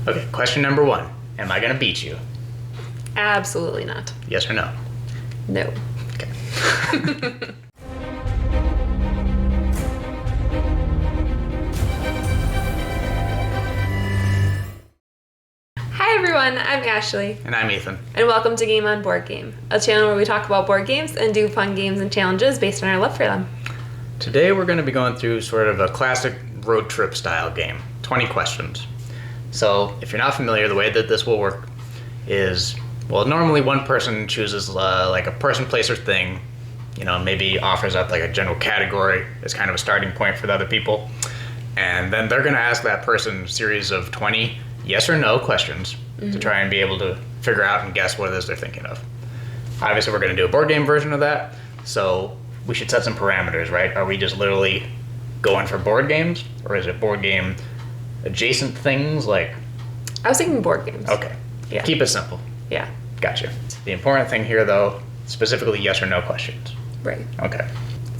Okay, question number 1. Am I going to beat you? Absolutely not. Yes or no? No. Okay. Hi everyone, I'm Ashley, And I'm Ethan. and welcome to Game on Board Game, a channel where we talk about board games and do fun games and challenges based on our love for them. Today we're going to be going through sort of a classic road trip style game, 20 questions. So if you're not familiar, the way that this will work is, well, normally one person chooses like a person, place, or thing, maybe offers up like a general category as kind of a starting point for the other people. And then they're going to ask that person a series of 20 yes or no questions to try and be able to figure out and guess what it is they're thinking of. Obviously, we're going to do a board game version of that, so we should set some parameters, right? Are we just literally going for board games, or is it board game adjacent things like... I was thinking board games. Okay. Yeah. Keep it simple. Yeah. Gotcha. The important thing here, though, specifically yes or no questions. Right. Okay.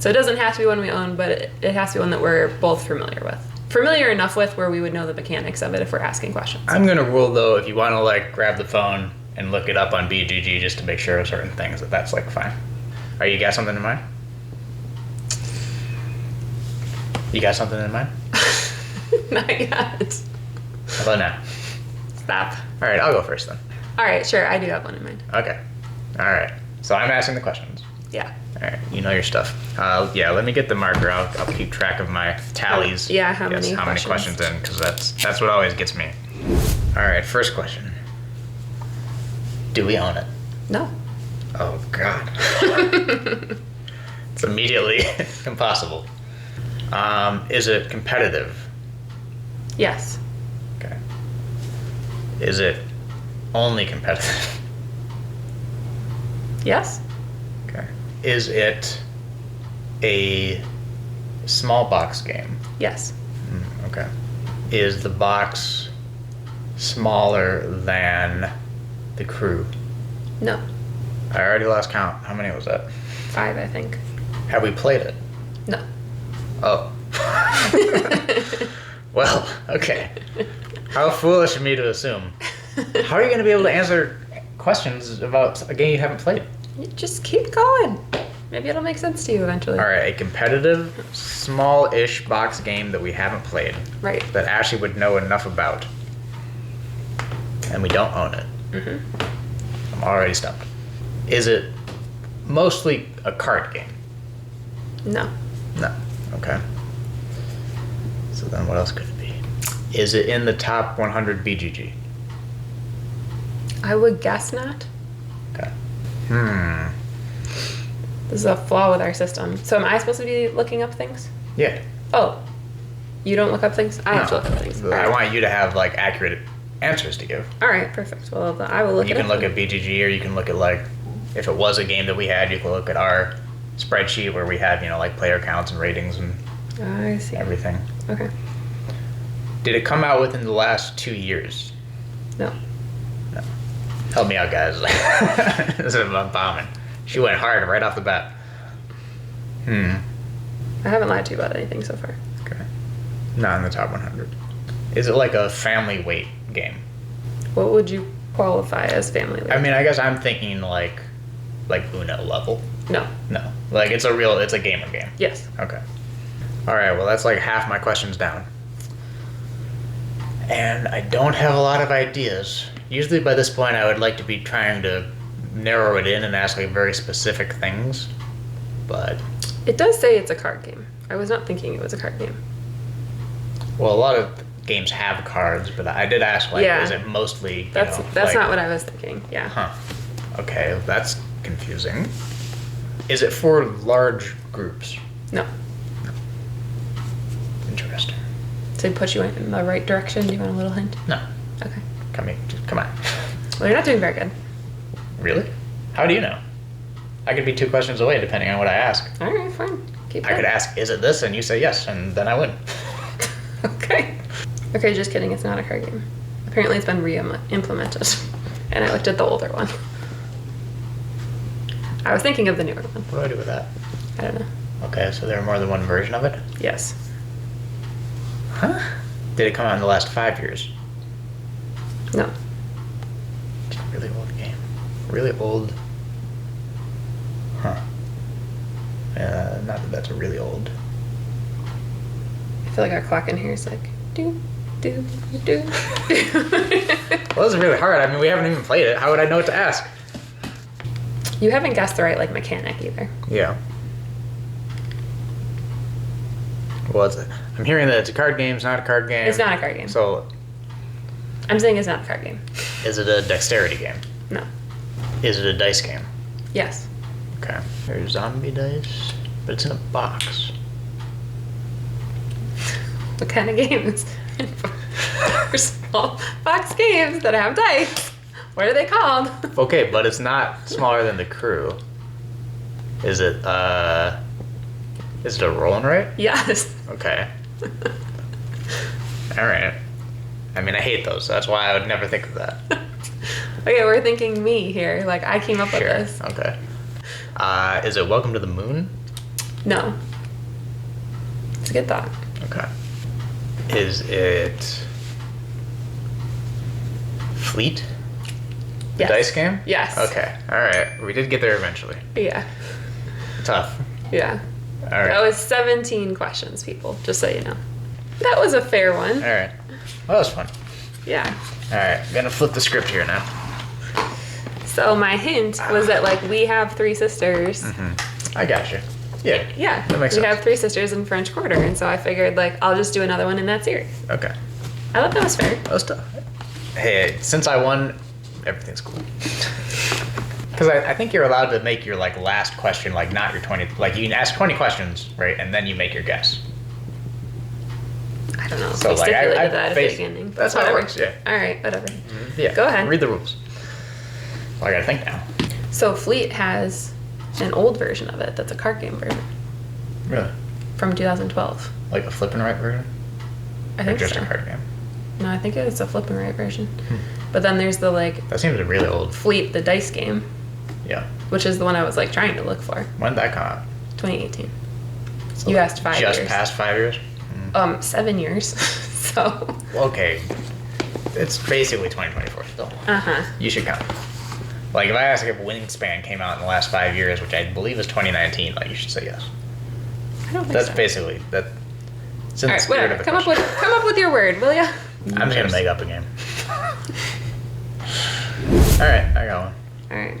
So it doesn't have to be one we own, but it has to be one that we're both familiar with. Familiar enough with where we would know the mechanics of it if we're asking questions. I'm going to rule, though, if you want to, grab the phone and look it up on BGG just to make sure of certain things, that's, fine. Are you got something in mind? You got something in mind? Not yet. How about now? Stop. All right, I'll go first then. All right, sure. I do have one in mind. Okay. All right. So I'm asking the questions. Yeah. All right. You know your stuff. Let me get the marker. I'll keep track of my tallies. How many questions in, because that's what always gets me. All right. First question. Do we own it? No. Oh God. It's immediately impossible. Is it competitive? Yes. Okay. Is it only competitive? Yes. Okay. Is it a small box game? Yes. Okay. Is the box smaller than the crew? No. I already lost count. How many was that? 5, I think. Have we played it? No. Oh. Well, okay. How foolish of me to assume. How are you going to be able to answer questions about a game you haven't played? You just keep going. Maybe it'll make sense to you eventually. All right, a competitive, small-ish box game that we haven't played. Right. That Ashley would know enough about. And we don't own it. Mm-hmm. I'm already stumped. Is it mostly a card game? No. No. Okay. So then what else could it be? Is it in the top 100 BGG? I would guess not. Okay. This is a flaw with our system. So am I supposed to be looking up things? Yeah. Oh. You don't look up things? I have to look up things. I want you to have accurate answers to give. All right, perfect. Well, I will look You it can up. look at BGG, or you can look at if it was a game that we had, you can look at our spreadsheet where we had player counts and ratings and I see. everything. Okay. Did it come out within the last 2 years? No. No. Help me out, guys. This is bombing. She went hard right off the bat. I haven't lied to you about anything so far. Okay. Not in the top 100. Is it like a family weight game? What would you qualify as family league? I mean, I guess I'm thinking like Uno level. No. No. It's a gamer game. Yes. Okay. All right, well, that's half my questions down. And I don't have a lot of ideas. Usually by this point, I would like to be trying to narrow it in and ask very specific things. But... It does say it's a card game. I was not thinking it was a card game. Well, a lot of games have cards, but I did ask, is it mostly... That's not what I was thinking, yeah. Huh. Okay, that's confusing. Is it for large groups? No. Interesting. To put you in the right direction, do you want a little hint? No. Okay. Come on. Well, you're not doing very good. Really? How do you know? I could be 2 questions away depending on what I ask. All right, fine. Keep I going. could ask, is it this? And you say yes, and then I win. Okay. Okay, just kidding. It's not a card game. Apparently it's been re-implemented. And I looked at the older one. I was thinking of the newer one. What do I do with that? I don't know. Okay, so there are more than one version of it? Yes. Huh? Did it come out in the last 5 years? No. It's a really old game. Really old. Huh. Not that that's really old. I feel like our clock in here is like, do, do, do, do. Well, this is really hard. I mean, we haven't even played it. How would I know what to ask? You haven't guessed the right, like, mechanic either. Yeah. Well, I'm hearing that it's a card game. It's not a card game. It's not a card game. So, I'm saying it's not a card game. is it a dexterity game? No. Is it a dice game? Yes. Okay. There's zombie dice, but it's in a box. What kind of games? There's small box games that have dice. What are they called? Okay, but it's not smaller than the crew. Is it a roll and write? Yes. Okay. All right. I mean, I hate those. So that's why I would never think of that. Okay, we're thinking me here. Like, I came up with Sure. this. Okay. Is it Welcome to the Moon? No. It's a good thought. Okay. Is it Fleet? The Yes. dice game? Yes. Okay. All right. We did get there eventually. Yeah. Tough. Yeah. All right. That was 17 questions, people, just so you know. That was a fair one. All right. Well, that was fun. Yeah. All right. I'm gonna flip the script here now. So my hint was that, like, we have 3 sisters. I got you. Yeah. Yeah. That makes we sense. have 3 sisters in French Quarter, and so I figured, like, I'll just do another one in that series. Okay. I thought that was fair. That was tough. Hey, since I won, everything's cool. Because I think you're allowed to make your like last question like not your 20. Like you can ask 20 questions, right, and then you make your guess. I don't know. So, We like, stipulated I that at the based- beginning. that's how it Whatever. works, yeah. All right, whatever. Yeah. Go ahead. Read the rules. Well, I gotta think now. So Fleet has an old version of it that's a card game version Really? from 2012. Like a flip and right version? I Or think just so. a card game? No, I think it's a flip and right version. But then there's the, like, That seems really old. Fleet, the dice game, Yeah. which is the one I was, like, trying to look for. When did that come out? 2018. So You asked 5 just years. past 5 years? 7 years. So, Okay. It's basically 2024 still. uh-huh. You should count. Like if I ask if Wingspan came out in the last 5 years, which I believe is 2019, like you should say yes. I don't think That's so. basically that. It's in All the right, spirit whatever. of the Come up with your word, will ya? I'm just gonna make up a game. All right, I got one. All right.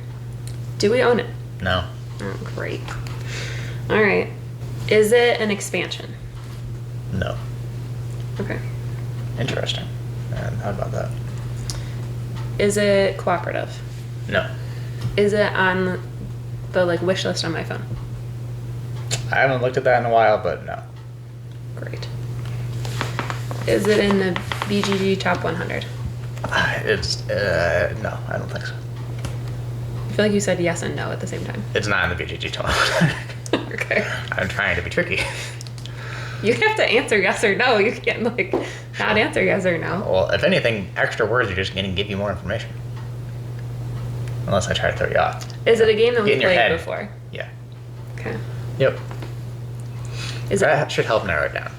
Do we own it? No. Oh, great. All right. Is it an expansion? No. Okay. Interesting. And how about that? Is it cooperative? No. Is it on the, like, wish list on my phone? I haven't looked at that in a while, but no. Great. Is it in the BGG top 100? It's no, I don't think so. I feel like you said yes and no at the same time. It's not in the BGG 12. Okay. I'm trying to be tricky. You have to answer yes or no. You can't, like, not answer yes or no. Well, if anything, extra words are just gonna give you more information. Unless I try to throw you off. Is it a game that Get we in your played head. before? Yeah. Okay. Yep. Is That it should help narrow it down.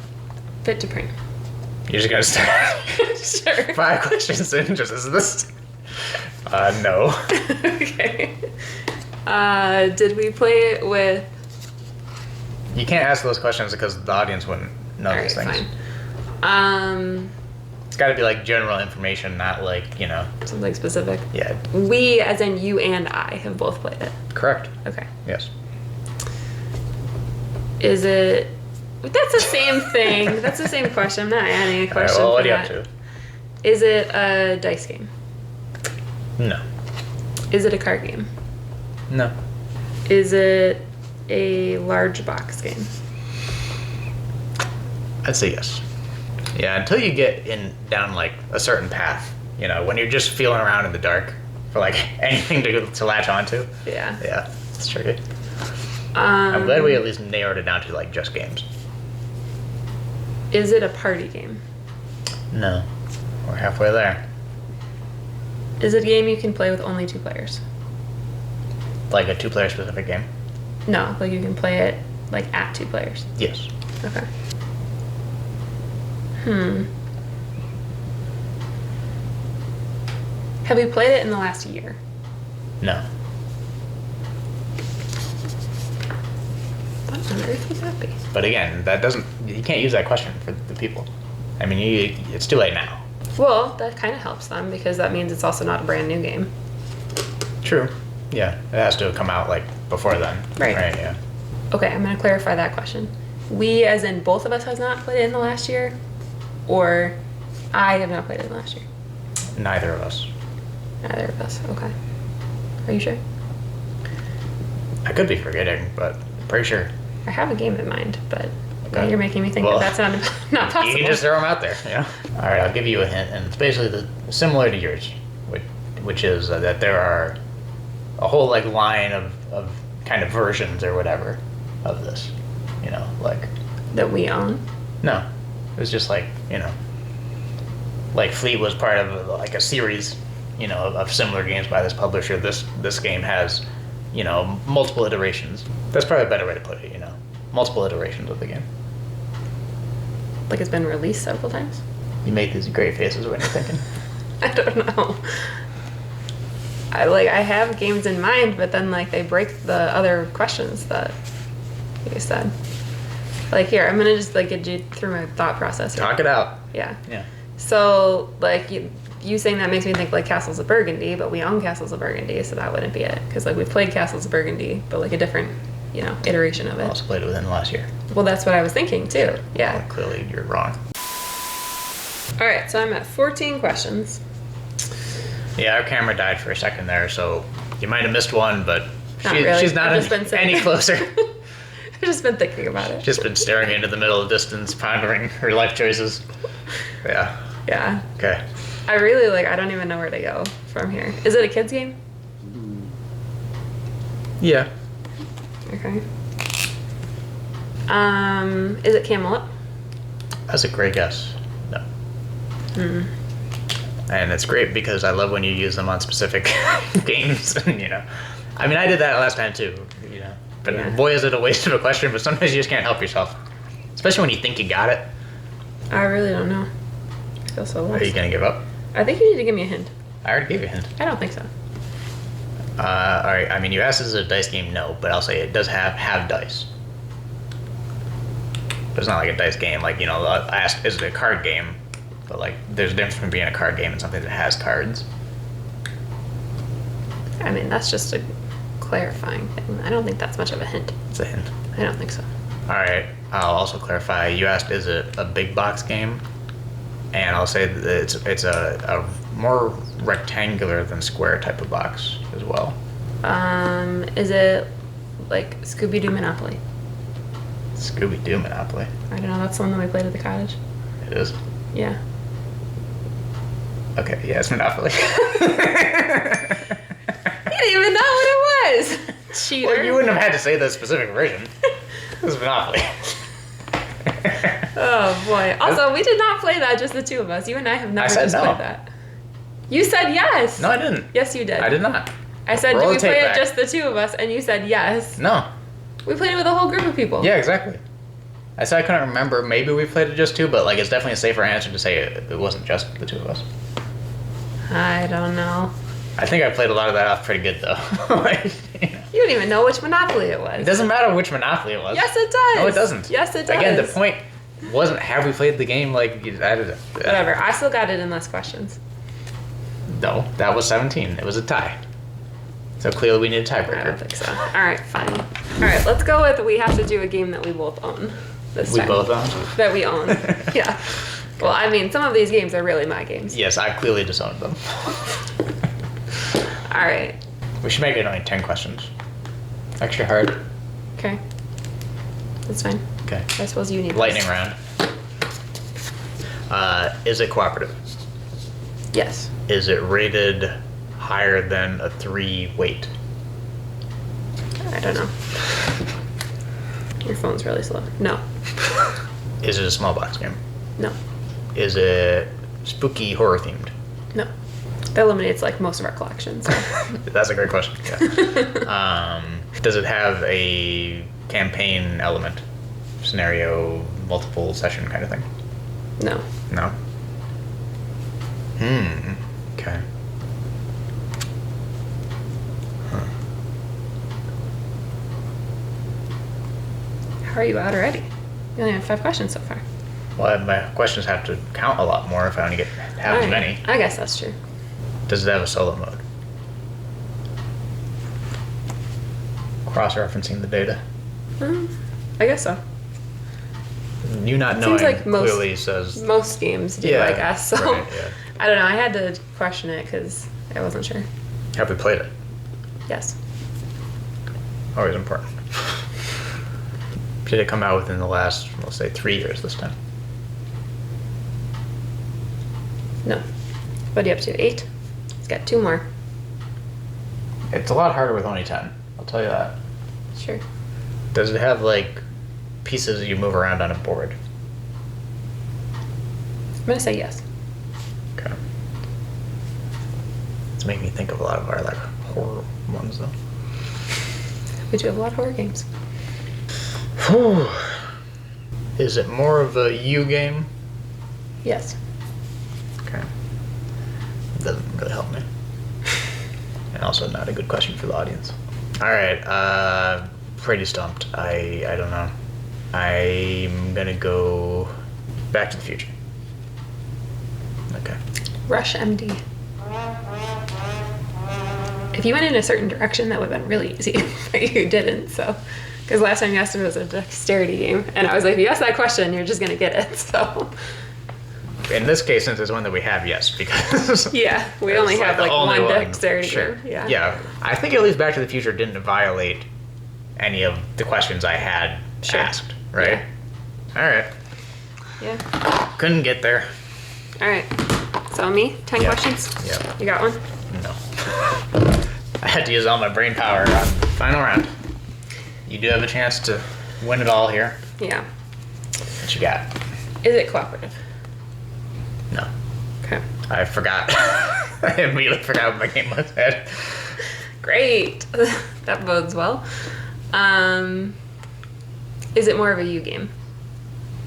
fit to print? You're just gonna start Sure. 5 questions in. Just is this? No. Okay. Did we play it with? You can't ask those questions because the audience wouldn't know All right, these things. fine. It's got to be like general information, not like Something specific. Yeah. We, as in you and I, have both played it. Correct. Okay. Yes. Is it? That's the same thing. That's the same question. I'm not adding a All right, question. well, what for are you up that. to? Is it a dice game? No. Is it a card game? No. Is it a large box game? I'd say yes. Yeah, until you get down like a certain path, when you're just feeling around in the dark for like anything to latch onto. Yeah. Yeah, it's tricky. I'm Um, glad we at least narrowed it down to like just games. Is it a party game? No, we're halfway there. Is it a game you can play with only 2 players? Like a 2-player specific game. No, like you can play it like at 2 players. Yes. Okay. Have we played it in the last year? No. What on earth would that be? But again, you can't use that question for the people. I mean, it's too late now. Well, that kind of helps them because that means it's also not a brand new game. True. Yeah, it has to come out like before then. Right. Right, yeah. Okay, I'm going to clarify that question. We, as in both of us, has not played it in the last year? Or I have not played it in the last year? Neither of us. Neither of us, okay. Are you sure? I could be forgetting, but I'm pretty sure. I have a game in mind, but now Okay. you're making me think Well, that that's not possible. You can just throw them out there, All right, I'll give you a hint, and it's basically similar to yours, which is that there are a whole like line of kind of versions or whatever of this, like. That we own? No, it was just like like Fleet was part of like a series, of similar games by this publisher. This game has, multiple iterations. That's probably a better way to put it. Multiple iterations of the game. Like it's been released several times? You make these great faces when you're thinking. I don't know. I have games in mind, but then like they break the other questions that you said. Like here, I'm gonna just like get you through my thought process here. Talk it out. Yeah. Yeah. So like you saying that makes me think like Castles of Burgundy, but we own Castles of Burgundy, so that wouldn't be it. Because like we played Castles of Burgundy, but like a different, iteration of I it. also played it within the last year. Well, that's what I was thinking too. Yeah. Well, clearly you're wrong. All right, so I'm at 14 questions. Yeah, our camera died for a second there, so you might have missed one, but Not really. she's not I've just been saying any it. closer. I've just been thinking about it. Just been staring into the middle of the distance, pondering her life choices. Yeah. Yeah. Okay. I really I don't even know where to go from here. Is it a kid's game? Yeah. Okay. Is it Camelot? That's a great guess. No. Hmm. And it's great because I love when you use them on specific games. I mean, I did that last time too. But Yeah. boy, is it a waste of a question. But sometimes you just can't help yourself, especially when you think you got it. I really don't know. I feel so lost. Are you gonna give up? I think you need to give me a hint. I already gave you a hint. I don't think so. All right. I mean, you asked, is it a dice game? No, but I'll say it does have dice. But it's not like a dice game. Like I asked, is it a card game? But like, there's a difference between being a card game and something that has cards. I mean, that's just a clarifying thing. I don't think that's much of a hint. It's a hint. I don't think so. All right. I'll also clarify. You asked, is it a big box game? And I'll say that it's a more rectangular than square type of box as well. Is it like Scooby-Doo Monopoly? Scooby-Doo Monopoly. I don't know. That's the one that we played at the cottage. It is. Yeah. Okay. Yeah, it's Monopoly. You didn't even know what it was. Cheater. Well, you wouldn't have had to say the specific version. It was Monopoly. Oh boy. Also, we did not play that, just the two of us. You and I have never I said just no. played that. You said yes. No, I didn't. Yes, you did. I did not. I said, Roll did we the tape play back. it just the two of us? And you said yes. No. We played it with a whole group of people. Yeah, exactly. I said I couldn't remember. Maybe we played it just two, but like it's definitely a safer answer to say it wasn't just the two of us. I don't know. I think I played a lot of that off pretty good though. Like, You don't even know which Monopoly it was. It doesn't matter which Monopoly it was. Yes, it does. No, it doesn't. Yes, it does. Again, the point wasn't have we played the game like Whatever. I still got it in less questions. No, that was 17. It was a tie. So clearly we need a I don't tiebreaker. think so. All right, fine. All right, let's go with we have to do a game that we both own this We time. both own? That we own. Yeah. Well, I mean, some of these games are really my games. Yes, I clearly disowned them. All right. We should make it only 10 questions. Extra hard. Okay. That's fine. Okay. I suppose you need Lightning this. round. Is it cooperative? Yes. Is it rated higher than a 3 weight? I don't know. Your phone's really slow. No. Is it a small box game? No. Is it spooky horror themed? No. That eliminates like most of our collection. So. That's a great question. Yeah. Does it have a campaign element? Scenario, multiple session kind of thing? No. No? Okay. How are you out already? You only have 5 questions so far. Well, my questions have to count a lot more if I only get half as many. I guess that's true. Does it have a solo mode? Cross-referencing the data. I guess so. You not knowing Seems like clearly says... most games do, Yeah, I guess. So right, yeah. I don't know. I had to question it because I wasn't sure. Have we played it? Yes. Always important. Did it come out within the last, let's say, 3 years this time? No. What are you up to? 8? It's got 2 more. It's a lot harder with only 10. I'll tell you that. Sure. Does it have, like, pieces that you move around on a board? I'm gonna say yes. Okay. It's making me think of a lot of our, like, horror ones, though. We do have a lot of horror games. Whew. Is it more of a you game? Yes. Okay. Doesn't really help me. And also not a good question for the audience. Alright, pretty stumped. I don't know. I'm gonna go Back to the Future. Okay. Rush MD. If you went in a certain direction, that would have been really easy, but you didn't, so. Because last time you asked if it was a dexterity game, and I was like, if you ask that question, you're just gonna get it, so. In this case, since it's one that we have, yes, because... Yeah, we only have the like only one dexterity Sure. game. Yeah. Yeah. I think at least Back to the Future didn't violate any of the questions I had asked, right? Yeah. Alright. Yeah. Couldn't get there. All right. So me, 10 Yeah. questions? Yeah. You got one? No. I had to use all my brain power on the final round. You do have a chance to win it all here. Yeah. What you got? Is it cooperative? No. Okay. I forgot. I immediately forgot what my game was. Great. That bodes well. Is it more of a you game?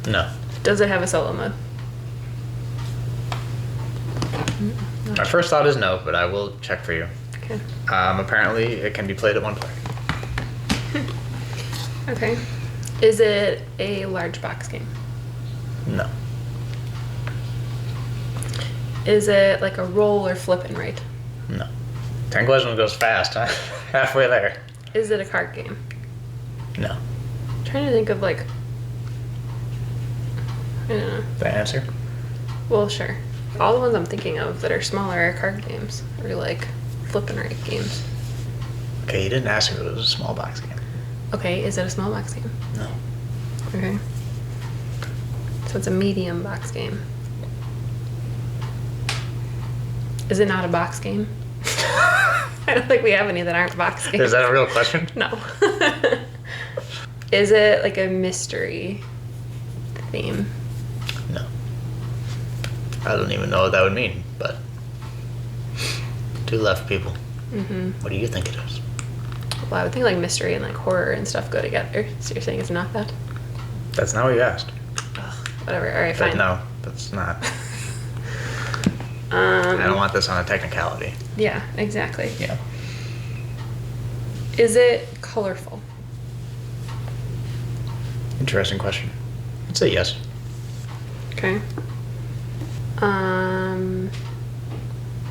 No. Does it have a solo mode? My first thought is no, but I will check for you. Okay. Apparently, it can be played at one player. Okay. Is it a large box game? No. Is it like a roll or flip and write? No. 10 questions goes fast, huh? Halfway there. Is it a card game? No. I'm trying to think of like, I don't know. The answer? Well, sure. All the ones I'm thinking of that are smaller are card games or like flip and write games. Okay, you didn't ask if it was a small box game. Okay, is it a small box game? No. Okay. So it's a medium box game. Is it not a box game? I don't think we have any that aren't box games. Is that a real question? No. Is it like a mystery theme? No. I don't even know what that would mean, but... 2 left, people. Mm-hmm. What do you think it is? Well, I would think like mystery and like horror and stuff go together. So you're saying it's not that? That's not what you asked. Ugh, whatever. All right, fine. No, that's not. I don't want this on a technicality. Yeah, exactly. Yeah. Is it colorful? Interesting question. I'd say yes. Okay.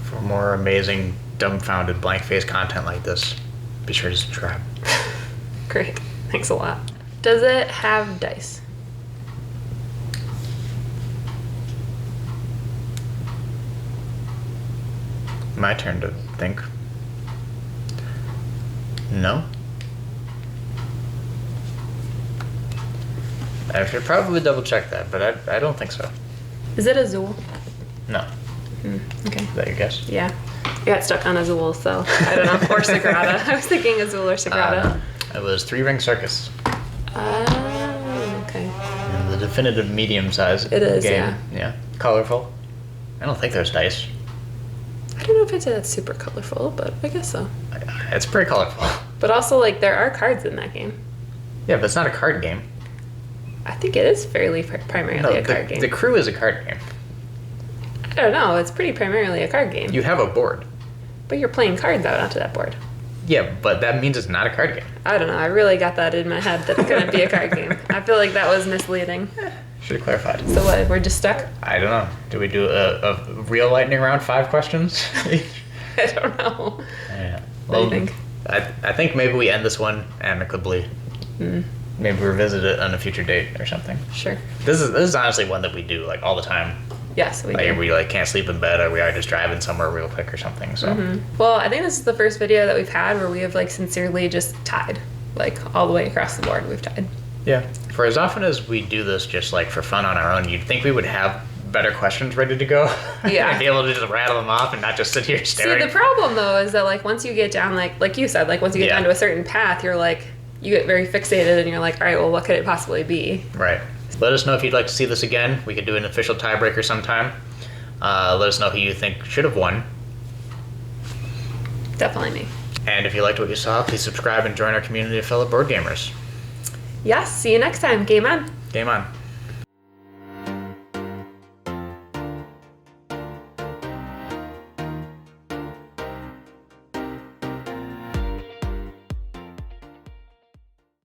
For more amazing, dumbfounded, blank-faced content like this, be sure to subscribe. Great. Thanks a lot. Does it have dice? My turn to think. No. I should probably double check that, but I don't think so. Is it Azul? No. Okay. Is that your guess? Yeah. I got stuck on Azul, so I don't know. Or Sagrada. I was thinking Azul or Sagrada. It was 3 Ring Circus. Oh, okay. And the definitive medium size It is, game. yeah. Yeah. Colorful. I don't think there's dice. I don't know if I'd say that's super colorful, but I guess so. It's pretty colorful. But also, like, there are cards in that game. Yeah, but it's not a card game. I think it is fairly primarily a card game. The Crew is a card game. I don't know. It's pretty primarily a card game. You have a board. But you're playing cards out onto that board. Yeah, but that means it's not a card game. I don't know. I really got that in my head that it couldn't be a card game. I feel like that was misleading. Should have clarified. So what? We're just stuck? I don't know. Do we do a real lightning round, 5 questions? I don't know. Yeah. What do you think? I think maybe we end this one amicably. Maybe revisit it on a future date or something. Sure. This is honestly one that we do like all the time. Yes, we Like do. we like can't sleep in bed, or we are just driving somewhere real quick or something. So Well, I think this is the first video that we've had where we have like sincerely just tied, like all the way across the board. We've tied. yeah, for as often as we do this, just like for fun on our own, you'd think we would have better questions ready to go. Yeah. And be able to just rattle them off and not just sit here staring. See, the problem though is that like once you get down, like you said, like once you get Yeah. down to a certain path, you're like you get very fixated and you're like, all right, well, what could it possibly be? Right. Let us know if you'd like to see this again. We could do an official tiebreaker sometime. Let us know who you think should have won. Definitely me. And if you liked what you saw, please subscribe and join our community of fellow board gamers. Yes. See you next time. Game on. Game on.